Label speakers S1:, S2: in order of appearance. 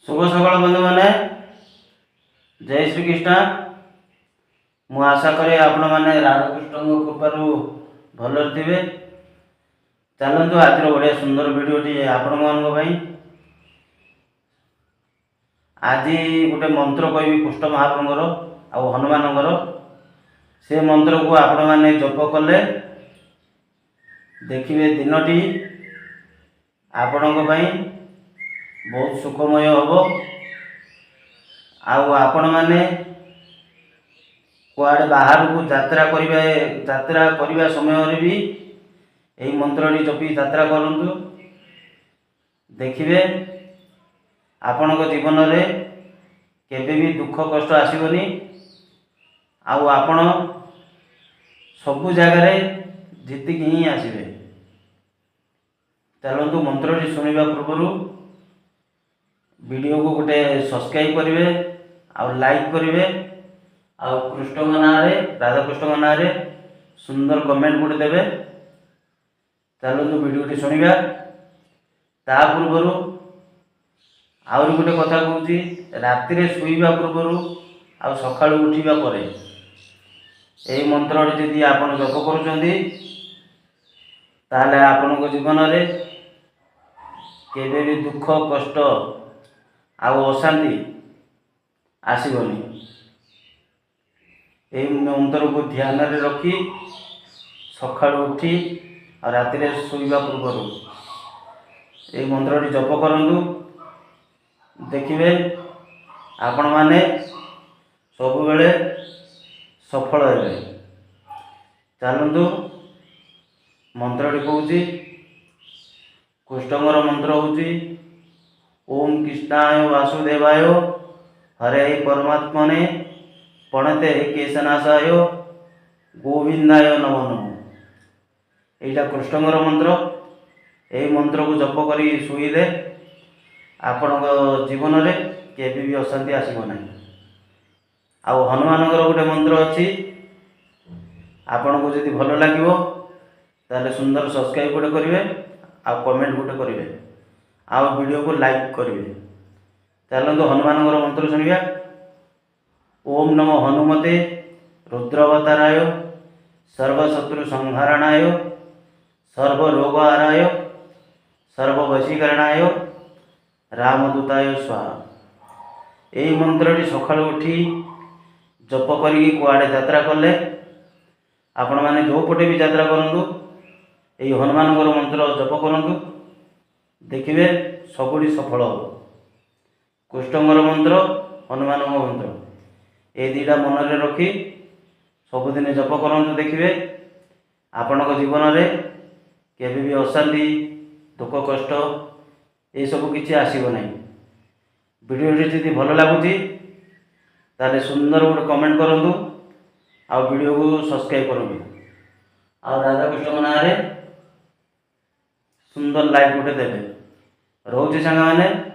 S1: शुभ सकाल बंधु मैंने जय श्री कृष्ण। मु आशा करे आपण मैंने राधाकृष्ण कृपार भल थे। चलतु आज बढ़िया सुंदर भिडटी आपण मान आज गोटे मंत्र कहि कृष्ण महाप्रभुर आ हनुमानकर से मंत्र को आपण मैंने जप कले देखिए दिनटी आपण बहुत सुखमय हम। आपण मैंने कुआड़े बाहर को यात्रा करने समय भी यही मंत्रटी जपी यात्रा करूँ। देखिए आपण जीवन में केबे भी दुख कष्ट आसबनी। आपण सबु जगार जीतिक ही आसबे। चलतु मंत्रटी शुणा पूर्व वीडियो को गोटे सब्सक्राइब करेंगे आ लाइक करेंगे आ कृष्ण ना राधाकृष्ण ना सुंदर कमेंट गोटे देवे। चलतु वीडियोटी शुणा ता पूर्व आउरी गोटे कथा कहूँ राति शुवा पूर्व आ सका उठा पर यही मंत्र जदि आप जप कर जीवन में केबे भी दुख कष्ट अशांति आसबनी। यही मंत्र को ध्यान में रखी सका उठी और राति शुवा पूर्व यही मंत्रटी जप करूँ। देखिए आपण मैंने सब बेले सफल हे। चलतु मंत्रटी कहूँ कृष्णर मंत्र हूँ ओम कृष्णाय वासुदेवाय हरे परमात्मने प्रणते केशनाशाय गोविंदाय नमो नमः। यहाँ कृष्णर मंत्र यही मंत्र को जप कर शुईले आपण जीवन में केबी भी अशांति आसब ना। आ हनुमान गोटे मंत्र अच्छी आपण को जब भल लगे ताले सुंदर सब्सक्राइब गोटे करेंगे आ कमेंट गोटे करेंगे आ वीडियो को लाइक करेंगे। चलते हनुमान मंत्र शुणा ओम नमो हनुमते रुद्रवताराय सर्वशत्रु संहारणाय सर्वरोगहाराय सर्ववशीकरणाय रामदूताय स्वाहा। यही मंत्रटी सका उठी जप करी कुआड़े यात्रा कले आपण मैंने जो पटे भी यात्रा करूँ यही हनुमान मंत्र जप करूँ। देखिए सबुठी सफल हो। कृष्णर मंत्र हनुमान मंत्र ये दुईटा मन में रखी सबुदिन जप करूँ। देखिए आपण जीवन में केबे भी अशांति दुख कष्ट ये सब किसी आसब ना। वीडियो जब भल लगुच ताले सुंदर गोटे कमेंट करूँ आ वीडियो को सब्सक्राइब करूँ आ राधाकृष्ण ना सुंदर लाइक गोटे देवे। रोचे सांग मैंने।